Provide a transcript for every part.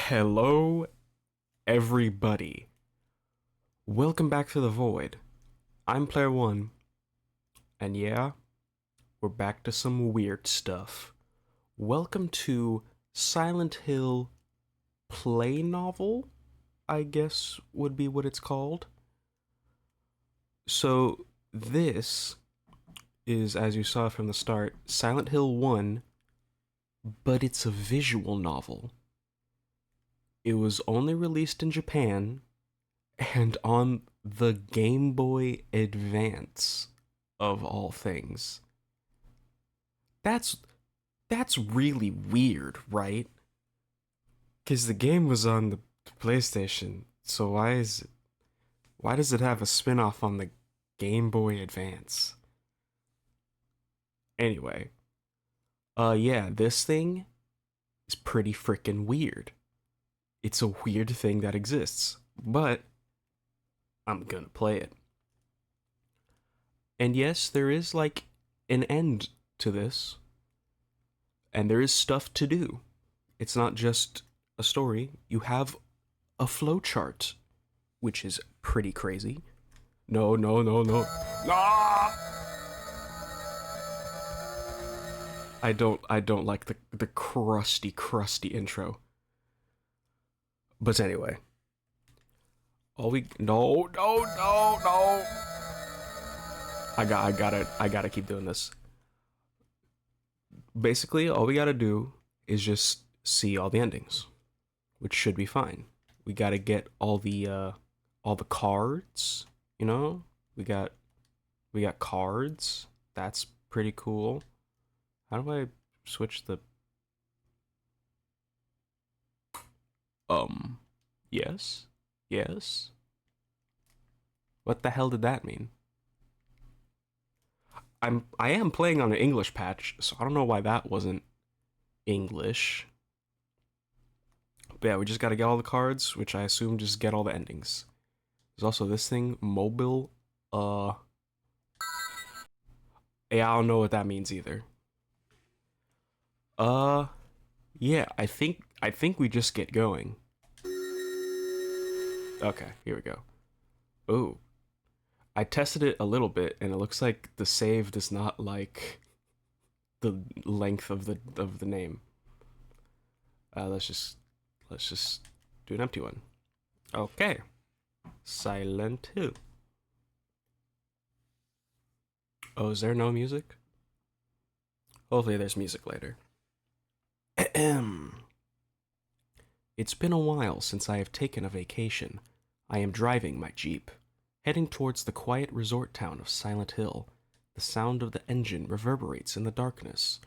Hello, everybody. Welcome back to the Void. I'm Player One, and yeah, we're back to some weird stuff. Welcome to Silent Hill Play Novel, I guess would be what it's called. So, this is, as you saw from the start, Silent Hill 1, but it's a visual novel. It was only released in Japan and on the Game Boy Advance of all things. That's that's really weird, right? Cuz the game was on the PlayStation. So why does it have a spin-off on the Game Boy Advance? Anyway, yeah, this thing is pretty freaking weird. It's a weird thing that exists, but I'm gonna play it. And yes, there is like an end to this, and there is stuff to do. It's not just a story, you have a flowchart, which is pretty crazy. No, no, no, no. Ah! I don't like the crusty intro. But anyway. All we no. I gotta keep doing this. Basically, all we gotta do is just see all the endings, which should be fine. We gotta get all the cards, you know? We got cards. That's pretty cool. How do I switch the yes? Yes? What the hell did that mean? I am playing on an English patch, so I don't know why that wasn't English. But yeah, we just gotta get all the cards, which I assume just get all the endings. There's also this thing, mobile, yeah, I don't know what that means either. Uh, yeah, I think we just get going. Okay, here we go. Ooh, I tested it a little bit, and it looks like the save does not like the length of the name. Let's just do an empty one. Okay, Silent Hill. Oh, is there no music? Hopefully, there's music later. Ahem. It's been a while since I have taken a vacation. I am driving my Jeep, heading towards the quiet resort town of Silent Hill. The sound of the engine reverberates in the darkness.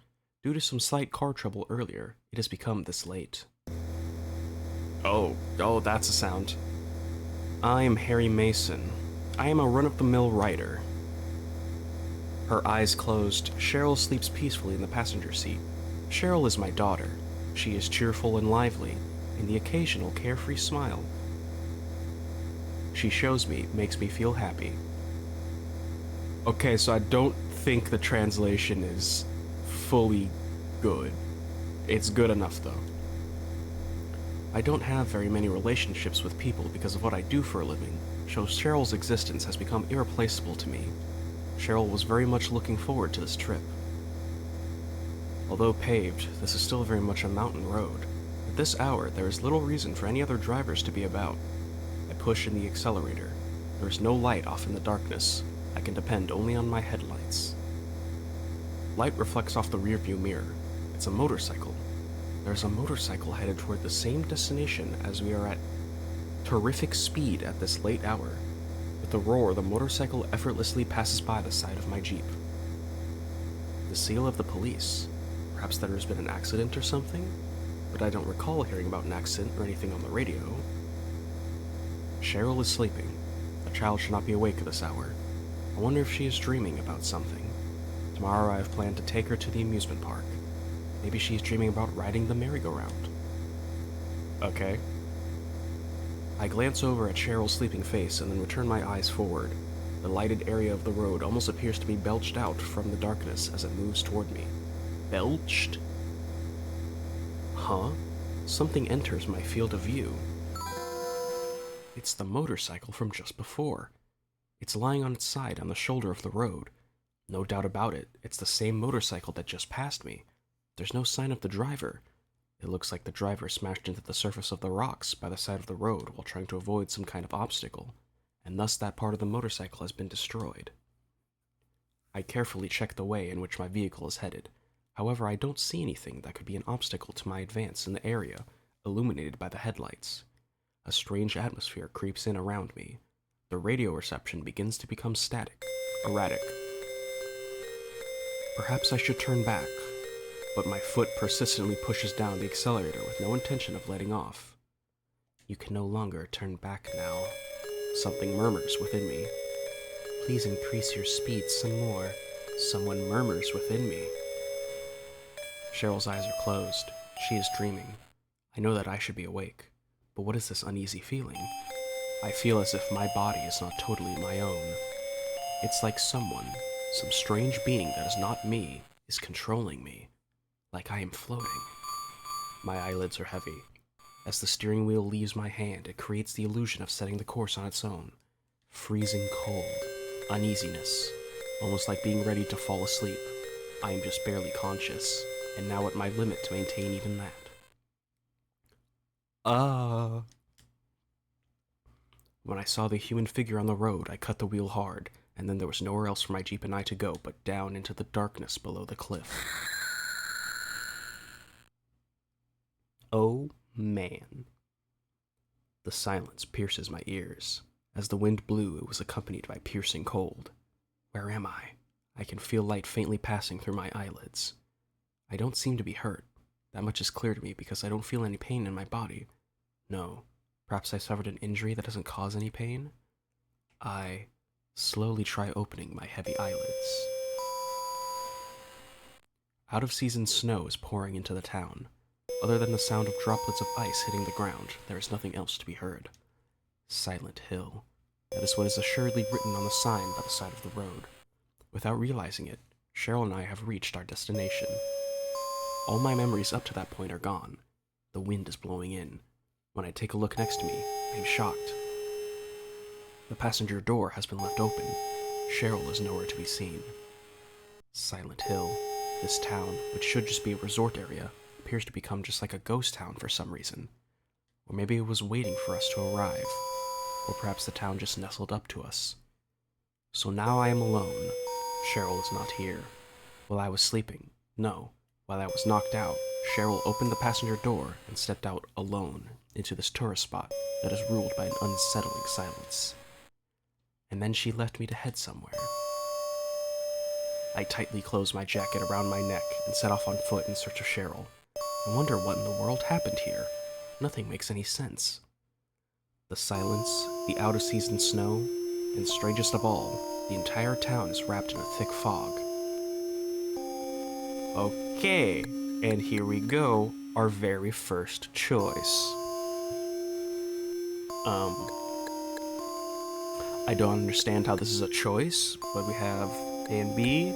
Due to some slight car trouble earlier, it has become this late. Oh, that's a sound. I am Harry Mason. I am a run-of-the-mill writer. Her eyes closed, Cheryl sleeps peacefully in the passenger seat. Cheryl is my daughter. She is cheerful and lively, and the occasional carefree smile she shows me makes me feel happy. Okay, so I don't think the translation is fully good. It's good enough, though. I don't have very many relationships with people because of what I do for a living, so Cheryl's existence has become irreplaceable to me. Cheryl was very much looking forward to this trip. Although paved, this is still very much a mountain road. At this hour, there is little reason for any other drivers to be about. I push in the accelerator. There is no light off in the darkness. I can depend only on my headlights. Light reflects off the rearview mirror. It's a motorcycle. There's a motorcycle headed toward the same destination as we are at terrific speed at this late hour. With a roar, the motorcycle effortlessly passes by the side of my Jeep. The seal of the police. Perhaps there has been an accident or something? But I don't recall hearing about an accident or anything on the radio. Cheryl is sleeping. A child should not be awake at this hour. I wonder if she is dreaming about something. Tomorrow I have planned to take her to the amusement park. Maybe she is dreaming about riding the merry-go-round. Okay. I glance over at Cheryl's sleeping face and then return my eyes forward. The lighted area of the road almost appears to be belched out from the darkness as it moves toward me. Belched? Huh? something enters my field of view. It's the motorcycle from just before. It's lying on its side on the shoulder of the road. No doubt about it, it's the same motorcycle that just passed me. There's no sign of the driver. It looks like the driver smashed into the surface of the rocks by the side of the road while trying to avoid some kind of obstacle, and thus that part of the motorcycle has been destroyed. I carefully check the way in which my vehicle is headed. However, I don't see anything that could be an obstacle to my advance in the area, illuminated by the headlights. A strange atmosphere creeps in around me. The radio reception begins to become static, erratic. Perhaps I should turn back, but my foot persistently pushes down the accelerator with no intention of letting off. You can no longer turn back now. Something murmurs within me. Please increase your speed some more. Someone murmurs within me. Cheryl's eyes are closed. She is dreaming. I know that I should be awake, but what is this uneasy feeling? I feel as if my body is not totally my own. It's like someone, some strange being that is not me, is controlling me. Like I am floating. My eyelids are heavy. As the steering wheel leaves my hand, it creates the illusion of setting the course on its own. Freezing cold. Uneasiness. Almost like being ready to fall asleep. I am just barely conscious, and now at my limit to maintain even that. When I saw the human figure on the road, I cut the wheel hard, and then there was nowhere else for my Jeep and I to go but down into the darkness below the cliff. Oh, man. The silence pierces my ears. As the wind blew, it was accompanied by piercing cold. Where am I? I can feel light faintly passing through my eyelids. I don't seem to be hurt. That much is clear to me because I don't feel any pain in my body. No, perhaps I suffered an injury that doesn't cause any pain? I slowly try opening my heavy eyelids. Out-of-season snow is pouring into the town. Other than the sound of droplets of ice hitting the ground, there is nothing else to be heard. Silent Hill. That is what is assuredly written on the sign by the side of the road. Without realizing it, Cheryl and I have reached our destination. All my memories up to that point are gone. The wind is blowing in. When I take a look next to me, I am shocked. The passenger door has been left open. Cheryl is nowhere to be seen. Silent Hill. This town, which should just be a resort area, appears to become just like a ghost town for some reason. Or maybe it was waiting for us to arrive. Or perhaps the town just nestled up to us. So now I am alone. Cheryl is not here. While I was sleeping, no, while I was knocked out, Cheryl opened the passenger door and stepped out alone into this tourist spot that is ruled by an unsettling silence. And then she left me to head somewhere. I tightly closed my jacket around my neck and set off on foot in search of Cheryl. I wonder what in the world happened here. Nothing makes any sense. The silence, the out-of-season snow, and strangest of all, the entire town is wrapped in a thick fog. Okay, and here we go, our very first choice. I don't understand how this is a choice, but we have A and B.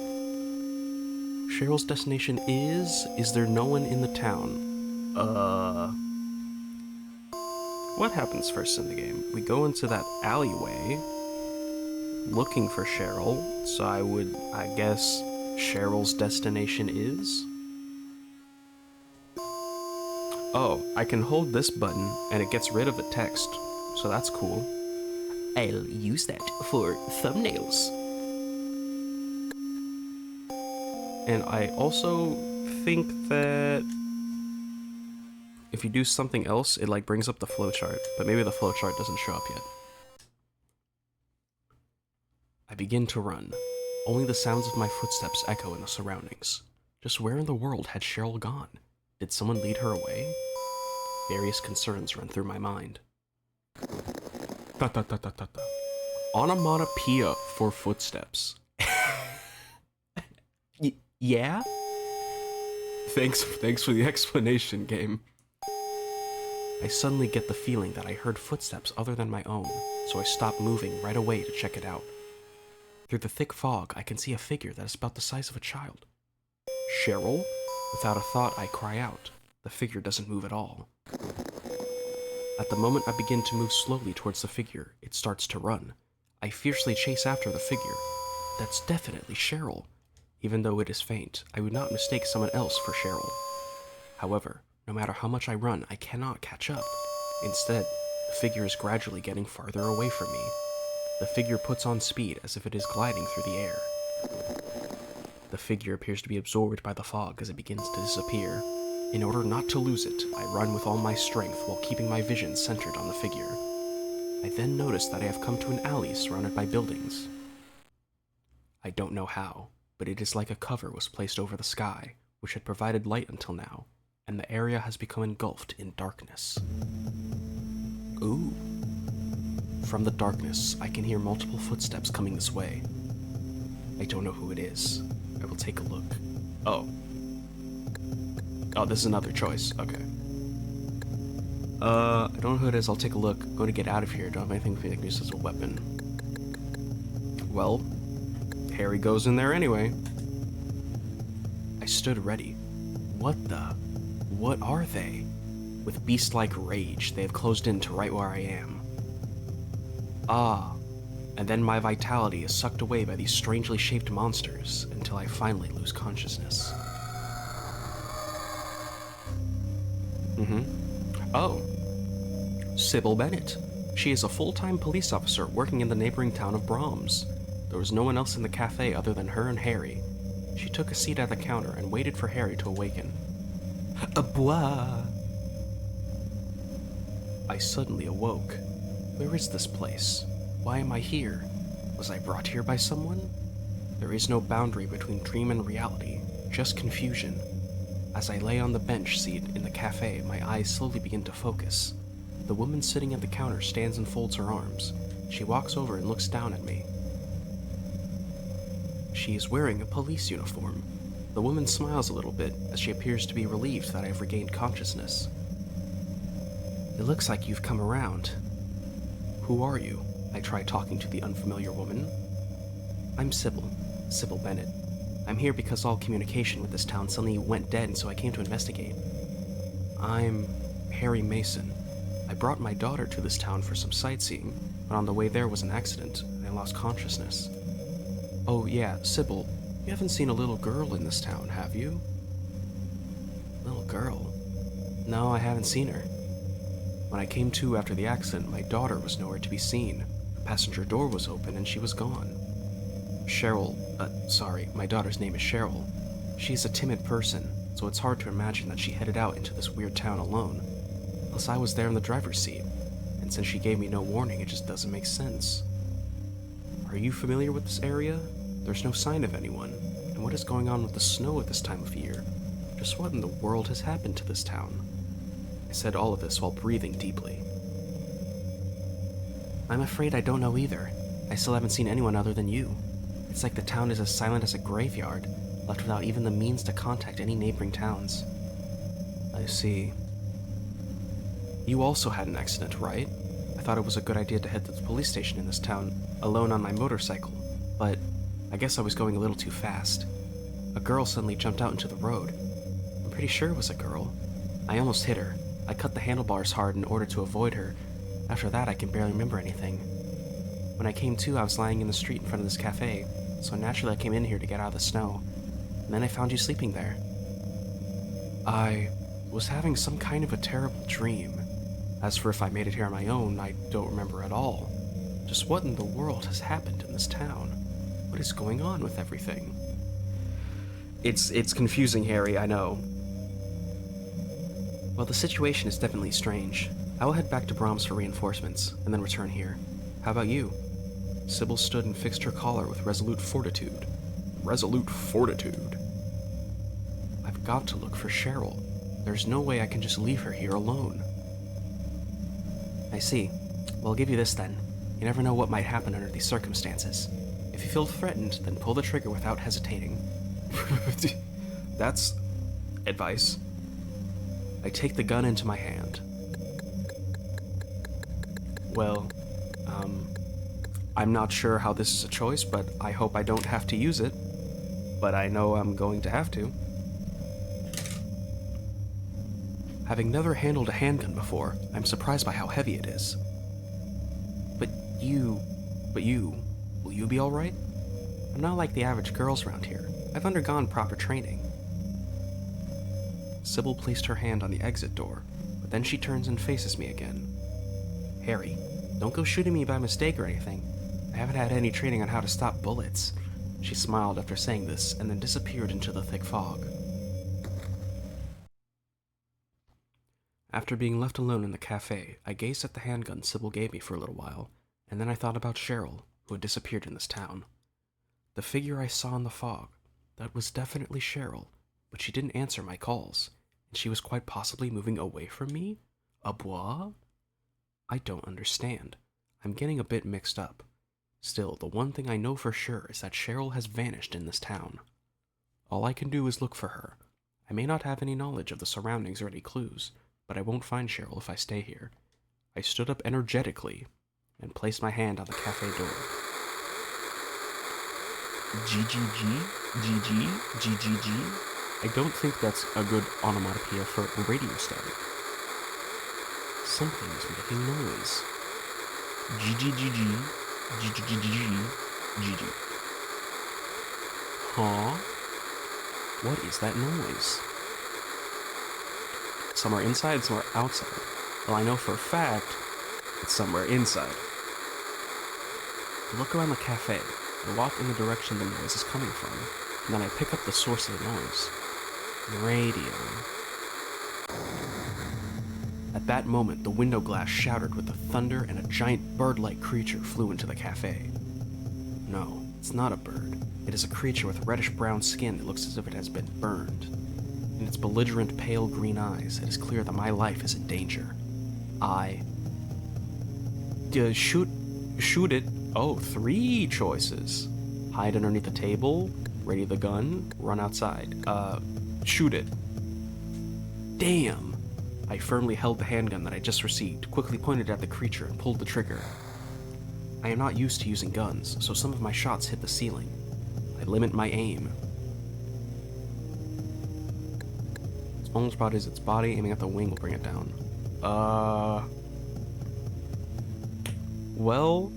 Cheryl's destination is there no one in the town? What happens first in the game? We go into that alleyway, looking for Cheryl, so I guess Cheryl's destination is? Oh, I can hold this button, and it gets rid of the text, so that's cool. I'll use that for thumbnails. And I also think that if you do something else, it like brings up the flowchart, but maybe the flowchart doesn't show up yet. I begin to run. Only the sounds of my footsteps echo in the surroundings. Just where in the world had Cheryl gone? Did someone lead her away? Various concerns run through my mind. Ta-ta-ta-ta-ta-ta. Onomatopoeia for footsteps. Yeah? Thanks for the explanation, game. I suddenly get the feeling that I heard footsteps other than my own, so I stop moving right away to check it out. Through the thick fog, I can see a figure that is about the size of a child. Cheryl? Without a thought, I cry out. The figure doesn't move at all. At the moment I begin to move slowly towards the figure, it starts to run. I fiercely chase after the figure. That's definitely Cheryl. Even though it is faint, I would not mistake someone else for Cheryl. However, no matter how much I run, I cannot catch up. Instead, the figure is gradually getting farther away from me. The figure puts on speed as if it is gliding through the air. The figure appears to be absorbed by the fog as it begins to disappear. In order not to lose it, I run with all my strength while keeping my vision centered on the figure. I then notice that I have come to an alley surrounded by buildings. I don't know how, but it is like a cover was placed over the sky, which had provided light until now, and the area has become engulfed in darkness. Ooh. From the darkness, I can hear multiple footsteps coming this way. I don't know who it is. I will take a look. Oh. Oh, this is another choice. Okay. I don't know who it is. I'll take a look. I'm going to get out of here. Don't have anything for me that can use as a weapon. Well, Harry goes in there anyway. I stood ready. What are they? With beast-like rage, they have closed in to right where I am. Ah, and then my vitality is sucked away by these strangely shaped monsters until I finally lose consciousness. Oh. Sybil Bennett. She is a full-time police officer working in the neighboring town of Brahms. There was no one else in the cafe other than her and Harry. She took a seat at the counter and waited for Harry to awaken. Bois! I suddenly awoke. Where is this place? Why am I here? Was I brought here by someone? There is no boundary between dream and reality, just confusion. As I lay on the bench seat in the cafe, my eyes slowly begin to focus. The woman sitting at the counter stands and folds her arms. She walks over and looks down at me. She is wearing a police uniform. The woman smiles a little bit as she appears to be relieved that I have regained consciousness. It looks like you've come around. Who are you? I try talking to the unfamiliar woman. I'm Sybil Bennett. I'm here because all communication with this town suddenly went dead, and so I came to investigate. I'm Harry Mason. I brought my daughter to this town for some sightseeing, but on the way there was an accident, and I lost consciousness. Oh yeah, Sybil, you haven't seen a little girl in this town, have you? Little girl? No, I haven't seen her. When I came to after the accident, my daughter was nowhere to be seen. The passenger door was open and she was gone. My daughter's name is Cheryl. She's a timid person, so it's hard to imagine that she headed out into this weird town alone. Plus I was there in the driver's seat, and since she gave me no warning, it just doesn't make sense. Are you familiar with this area? There's no sign of anyone, and what is going on with the snow at this time of year? Just what in the world has happened to this town? I said all of this while breathing deeply. I'm afraid I don't know either. I still haven't seen anyone other than you. It's like the town is as silent as a graveyard, left without even the means to contact any neighboring towns. I see. You also had an accident, right? I thought it was a good idea to head to the police station in this town, alone on my motorcycle, but I guess I was going a little too fast. A girl suddenly jumped out into the road. I'm pretty sure it was a girl. I almost hit her. I cut the handlebars hard in order to avoid her. After that, I can barely remember anything. When I came to, I was lying in the street in front of this cafe, so naturally I came in here to get out of the snow. And then I found you sleeping there. I was having some kind of a terrible dream. As for if I made it here on my own, I don't remember at all. Just what in the world has happened in this town? What is going on with everything? It's confusing, Harry, I know. Well, the situation is definitely strange. I will head back to Brahms for reinforcements, and then return here. How about you? Sybil stood and fixed her collar with resolute fortitude. Resolute fortitude. I've got to look for Cheryl. There's no way I can just leave her here alone. I see. Well, I'll give you this then. You never know what might happen under these circumstances. If you feel threatened, then pull the trigger without hesitating. That's advice. I take the gun into my hand. Well, I'm not sure how this is a choice, but I hope I don't have to use it. But I know I'm going to have to. Having never handled a handgun before, I'm surprised by how heavy it is. But you, will you be alright? I'm not like the average girls around here. I've undergone proper training. Sybil placed her hand on the exit door, but then she turns and faces me again. Harry, don't go shooting me by mistake or anything. I haven't had any training on how to stop bullets. She smiled after saying this and then disappeared into the thick fog. After being left alone in the cafe, I gazed at the handgun Sybil gave me for a little while, and then I thought about Cheryl, who had disappeared in this town. The figure I saw in the fog, that was definitely Cheryl, but she didn't answer my calls, and she was quite possibly moving away from me? A bois? I don't understand. I'm getting a bit mixed up. Still, the one thing I know for sure is that Cheryl has vanished in this town. All I can do is look for her. I may not have any knowledge of the surroundings or any clues, but I won't find Cheryl if I stay here. I stood up energetically and placed my hand on the cafe door. GGG? GG? GGG? I don't think that's a good onomatopoeia for radio static. Something is making noise. GGGG? GGGG? GG. Huh? What is that noise? Somewhere inside, somewhere outside. Well, I know for a fact it's somewhere inside. I look around the cafe and walk in the direction the noise is coming from, and then I pick up the source of the noise. Radio. At that moment, the window glass shattered with the thunder and a giant bird-like creature flew into the cafe. No, it's not a bird. It is a creature with reddish-brown skin that looks as if it has been burned. In its belligerent pale green eyes, it is clear that my life is in danger. Shoot it. Oh, 3 choices. Hide underneath the table, ready the gun, run outside. Shoot it. Damn. I firmly held the handgun that I just received, quickly pointed at the creature, and pulled the trigger. I am not used to using guns, so some of my shots hit the ceiling. I limit my aim. Smallest spot is its body, aiming at the wing will bring it down. Well,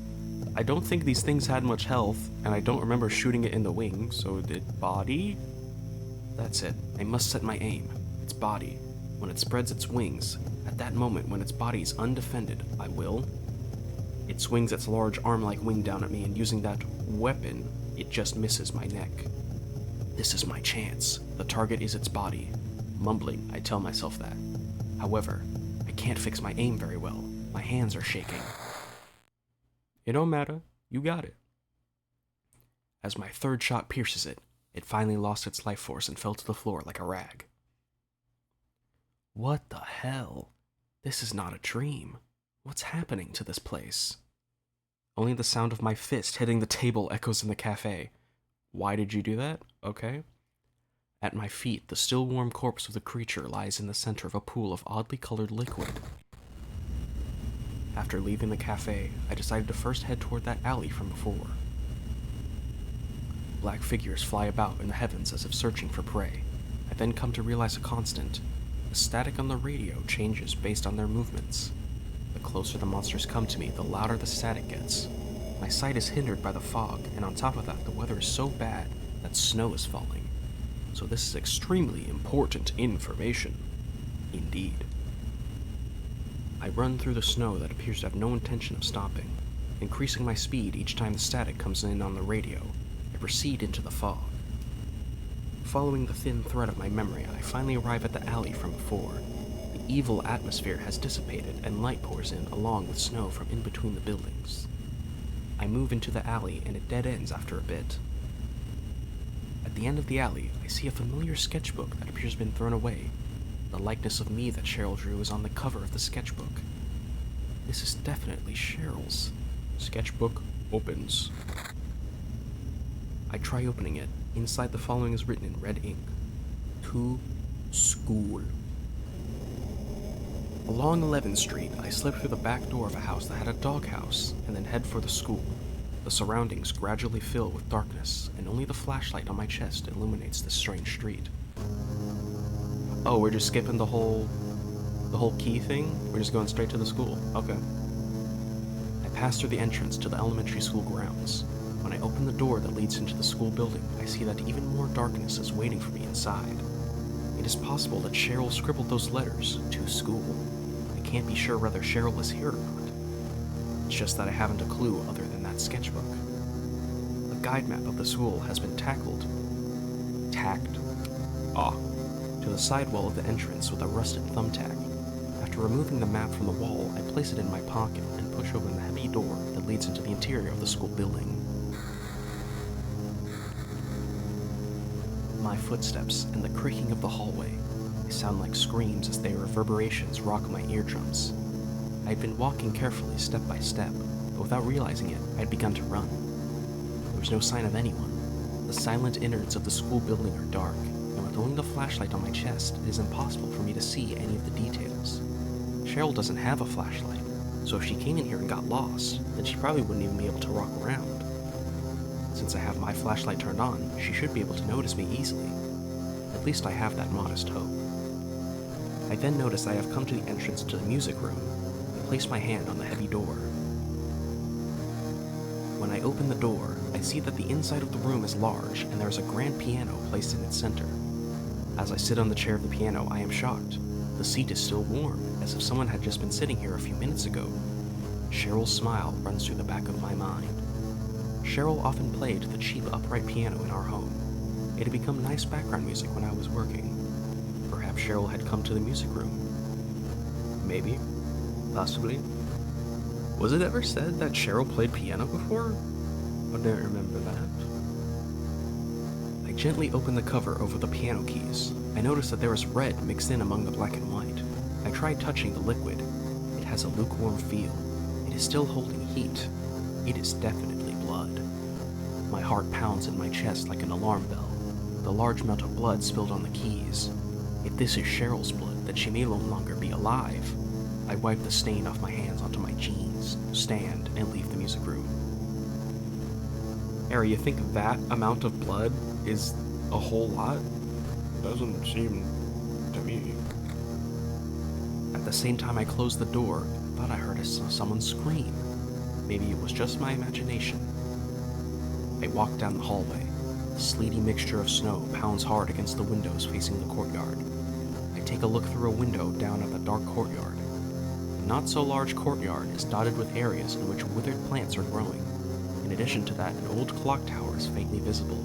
I don't think these things had much health, and I don't remember shooting it in the wing, so did body? That's it. I must set my aim. Its body. When it spreads its wings, at that moment when its body is undefended, I will. It swings its large arm-like wing down at me, and using that weapon, it just misses my neck. This is my chance. The target is its body. Mumbling, I tell myself that. However, I can't fix my aim very well. My hands are shaking. It don't matter. You got it. As my third shot pierces it, it finally lost its life force and fell to the floor like a rag. What the hell? This is not a dream. What's happening to this place? Only the sound of my fist hitting the table echoes in the cafe. Why did you do that? Okay. At my feet, the still warm corpse of the creature lies in the center of a pool of oddly colored liquid. After leaving the cafe, I decided to first head toward that alley from before. Black figures fly about in the heavens as if searching for prey. I then come to realize a constant. The static on the radio changes based on their movements. The closer the monsters come to me, the louder the static gets. My sight is hindered by the fog, and on top of that, the weather is so bad that snow is falling. So this is extremely important information. Indeed. I run through the snow that appears to have no intention of stopping. Increasing my speed each time the static comes in on the radio, I proceed into the fog. Following the thin thread of my memory, I finally arrive at the alley from before. The evil atmosphere has dissipated and light pours in along with snow from in between the buildings. I move into the alley and it dead ends after a bit. At the end of the alley, I see a familiar sketchbook that appears to have been thrown away. The likeness of me that Cheryl drew is on the cover of the sketchbook. This is definitely Cheryl's. Sketchbook opens. I try opening it. Inside, the following is written in red ink. To school. Along 11th Street, I slip through the back door of a house that had a doghouse, and then head for the school. The surroundings gradually fill with darkness, and only the flashlight on my chest illuminates this strange street. Oh, we're just skipping the whole... The whole key thing? We're just going straight to the school. Okay. I pass through the entrance to the elementary school grounds. When I open the door that leads into the school building, I see that even more darkness is waiting for me inside. It is possible that Cheryl scribbled those letters to school. I can't be sure whether Cheryl is here or not. It's just that I haven't a clue other than that sketchbook. A guide map of the school has been tacked to the sidewall of the entrance with a rusted thumbtack. After removing the map from the wall, I place it in my pocket and push open the heavy door that leads into the interior of the school building. My footsteps and the creaking of the hallway. They sound like screams as their reverberations rock my eardrums. I had been walking carefully step by step, but without realizing it, I had begun to run. There was no sign of anyone. The silent innards of the school building are dark, and with only the flashlight on my chest, it is impossible for me to see any of the details. Cheryl doesn't have a flashlight, so if she came in here and got lost, then she probably wouldn't even be able to walk around. Since I have my flashlight turned on, she should be able to notice me easily. At least I have that modest hope. I then notice I have come to the entrance to the music room and place my hand on the heavy door. When I open the door, I see that the inside of the room is large and there is a grand piano placed in its center. As I sit on the chair of the piano, I am shocked. The seat is still warm, as if someone had just been sitting here a few minutes ago. Cheryl's smile runs through the back of my mind. Cheryl often played the cheap upright piano in our home. It had become nice background music when I was working. Perhaps Cheryl had come to the music room. Maybe. Possibly. Was it ever said that Cheryl played piano before? I don't remember that. I gently open the cover over the piano keys. I notice that there is red mixed in among the black and white. I tried touching the liquid. It has a lukewarm feel. It is still holding heat. It is definitely blood. My heart pounds in my chest like an alarm bell. The large amount of blood spilled on the keys. If this is Cheryl's blood, then she may no longer be alive. I wipe the stain off my hands onto my jeans, stand, and leave the music room. Harry, you think that amount of blood is a whole lot? Doesn't seem to me. At the same time I closed the door, I thought I heard someone scream. Maybe it was just my imagination. I walked down the hallway. The sleety mixture of snow pounds hard against the windows facing the courtyard. I take a look through a window down at the dark courtyard. The not-so-large courtyard is dotted with areas in which withered plants are growing. In addition to that, an old clock tower is faintly visible.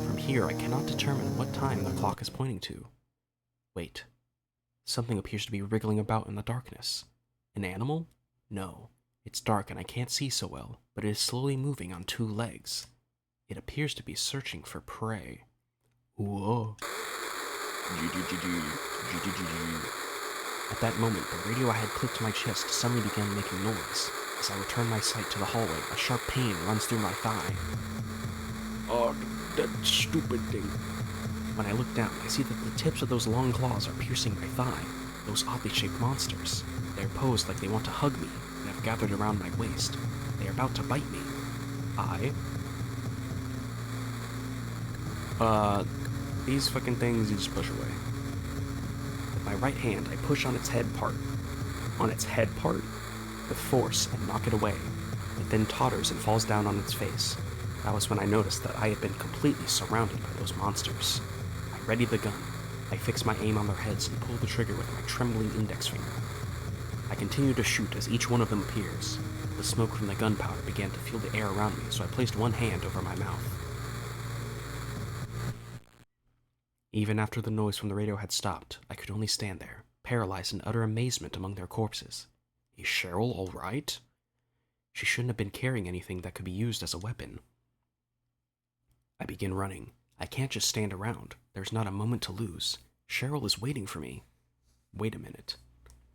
From here, I cannot determine what time the clock is pointing to. Wait. Something appears to be wriggling about in the darkness. An animal? No. It's dark and I can't see so well, but it is slowly moving on two legs. It appears to be searching for prey. Whoa. At that moment, the radio I had clipped to my chest suddenly began making noise. As I return my sight to the hallway, a sharp pain runs through my thigh. Oh, that stupid thing. When I look down, I see that the tips of those long claws are piercing my thigh. Those oddly shaped monsters. They are posed like they want to hug me, and have gathered around my waist. They are about to bite me. These fucking things you just push away. With my right hand, I push on its head part. With force and knock it away. It then totters and falls down on its face. That was when I noticed that I had been completely surrounded by those monsters. I ready the gun. I fix my aim on their heads and pull the trigger with my trembling index finger. I continue to shoot as each one of them appears. The smoke from the gunpowder began to fill the air around me, so I placed one hand over my mouth. Even after the noise from the radio had stopped, I could only stand there, paralyzed in utter amazement among their corpses. Is Cheryl all right? She shouldn't have been carrying anything that could be used as a weapon. I begin running. I can't just stand around. There's not a moment to lose. Cheryl is waiting for me. Wait a minute.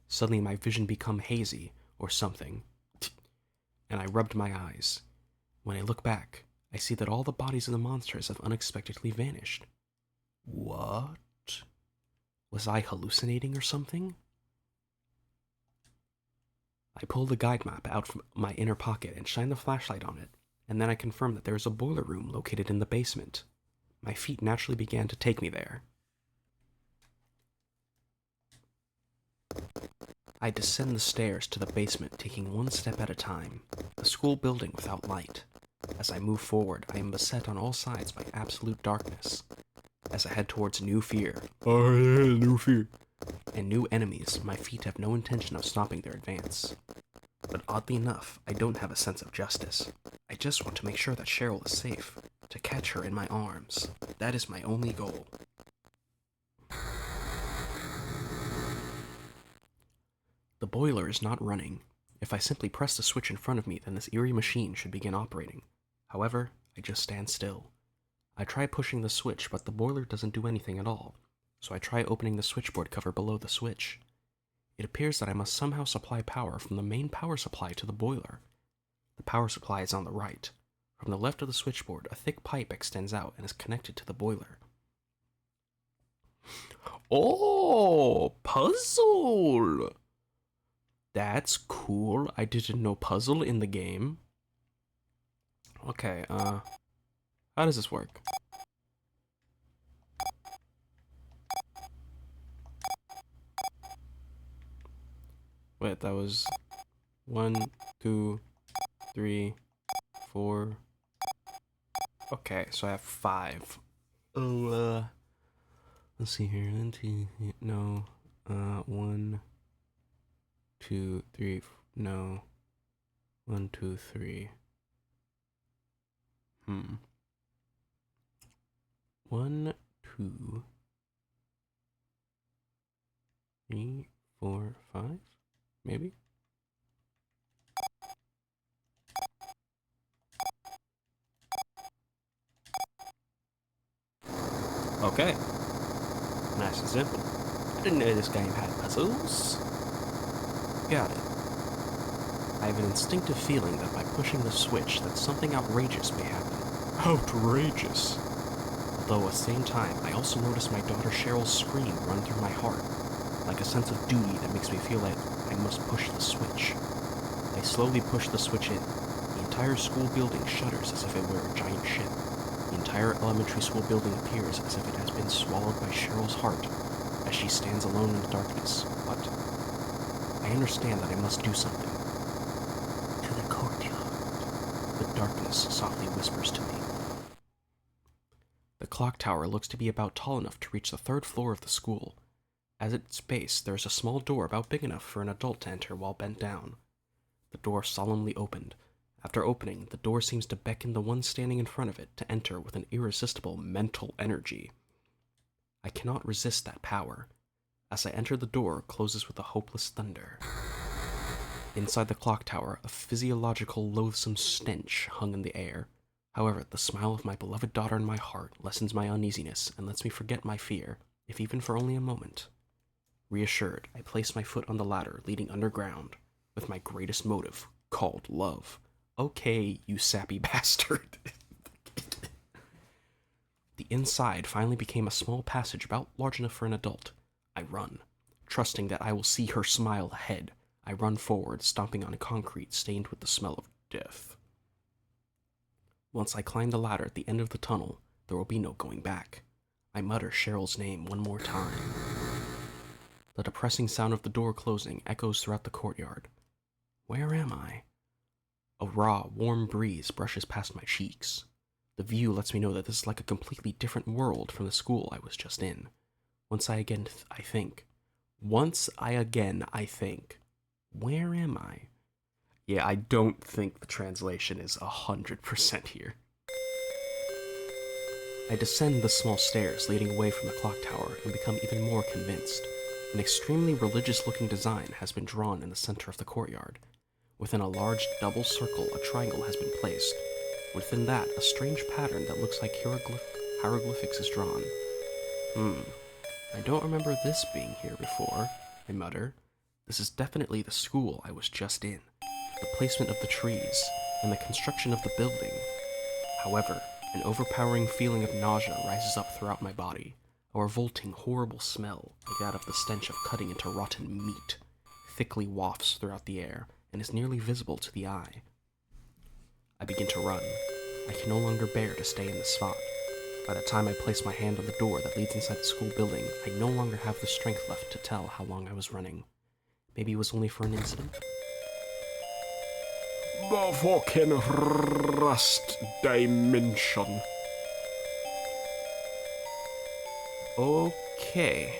Suddenly my vision become hazy, or something, and I rubbed my eyes. When I look back, I see that all the bodies of the monsters have unexpectedly vanished. What? Was I hallucinating or something? I pull the guide map out from my inner pocket and shine the flashlight on it, and then I confirm that there is a boiler room located in the basement. My feet naturally began to take me there. I descend the stairs to the basement, taking one step at a time, a school building without light. As I move forward, I am beset on all sides by absolute darkness. As I head towards new fear, and new enemies, my feet have no intention of stopping their advance. But oddly enough, I don't have a sense of justice. I just want to make sure that Cheryl is safe, to catch her in my arms. That is my only goal. The boiler is not running. If I simply press the switch in front of me, then this eerie machine should begin operating. However, I just stand still. I try pushing the switch, but the boiler doesn't do anything at all, so I try opening the switchboard cover below the switch. It appears that I must somehow supply power from the main power supply to the boiler. The power supply is on the right. From the left of the switchboard, a thick pipe extends out and is connected to the boiler. Oh, puzzle! That's cool. I didn't know puzzle in the game. Okay, how does this work? Wait, that was 1, 2, 3, 4. Okay, so I have 5. Oh, let's see here. 1, 2, 3, no. 1, 2, 3. 1, 2, 3, 4, 5, maybe? Okay. Nice and simple. I didn't know this game had puzzles. Got it. I have an instinctive feeling that by pushing the switch that something outrageous may happen. Outrageous! Although at the same time, I also notice my daughter Cheryl's scream run through my heart, like a sense of duty that makes me feel like I must push the switch. I slowly push the switch in. The entire school building shudders as if it were a giant ship. The entire elementary school building appears as if it has been swallowed by Cheryl's heart, as she stands alone in the darkness. What? I understand that I must do something. To the courtyard, the darkness softly whispers to me. The clock tower looks to be about tall enough to reach the 3rd floor of the school. At its base, there is a small door about big enough for an adult to enter while bent down. The door solemnly opened. After opening, the door seems to beckon the one standing in front of it to enter with an irresistible mental energy. I cannot resist that power. As I enter, the door closes with a hopeless thunder. Inside the clock tower, a physiological, loathsome stench hung in the air. However, the smile of my beloved daughter in my heart lessens my uneasiness and lets me forget my fear, if even for only a moment. Reassured, I place my foot on the ladder leading underground, with my greatest motive, called love. Okay, you sappy bastard. The inside finally became a small passage about large enough for an adult. I run, trusting that I will see her smile ahead. I run forward, stomping on concrete stained with the smell of death. Once I climb the ladder at the end of the tunnel, there will be no going back. I mutter Cheryl's name one more time. The depressing sound of the door closing echoes throughout the courtyard. Where am I? A raw, warm breeze brushes past my cheeks. The view lets me know that this is like a completely different world from the school I was just in. Once I again think, where am I? Yeah, I don't think the translation is 100% here. I descend the small stairs leading away from the clock tower and become even more convinced. An extremely religious-looking design has been drawn in the center of the courtyard. Within a large double circle, a triangle has been placed. Within that, a strange pattern that looks like hieroglyphics is drawn. I don't remember this being here before, I mutter. This is definitely the school I was just in. The placement of the trees, and the construction of the building. However, an overpowering feeling of nausea rises up throughout my body. A revolting, horrible smell, like that of the stench of cutting into rotten meat, thickly wafts throughout the air, and is nearly visible to the eye. I begin to run. I can no longer bear to stay in the spot. By the time I place my hand on the door that leads inside the school building, I no longer have the strength left to tell how long I was running. Maybe it was only for an incident. The fucking rust dimension. Okay.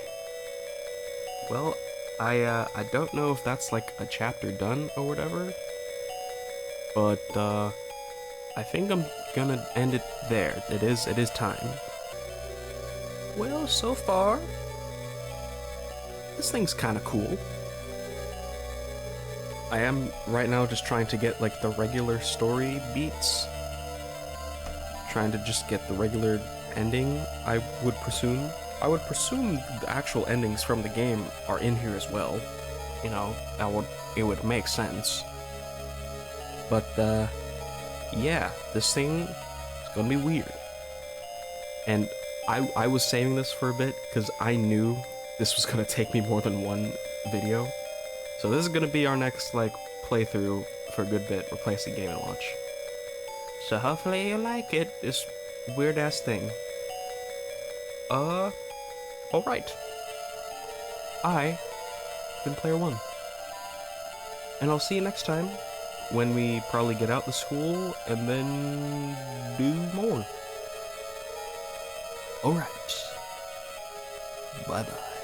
Well, I don't know if that's like a chapter done or whatever, but I think I'm gonna end it there. It is time. Well, so far, this thing's kind of cool. I am right now just trying to get like the regular story beats. Trying to just get the regular ending, I would presume. I would presume the actual endings from the game are in here as well. You know, it would make sense. But yeah, this thing is gonna be weird. And I was saving this for a bit because I knew this was gonna take me more than one video. So this is gonna be our next like playthrough for a good bit, replace the Game & Watch. So hopefully you like it, this weird ass thing. Alright. I've been Player One. And I'll see you next time when we probably get out the school and then do more. Alright. Bye bye.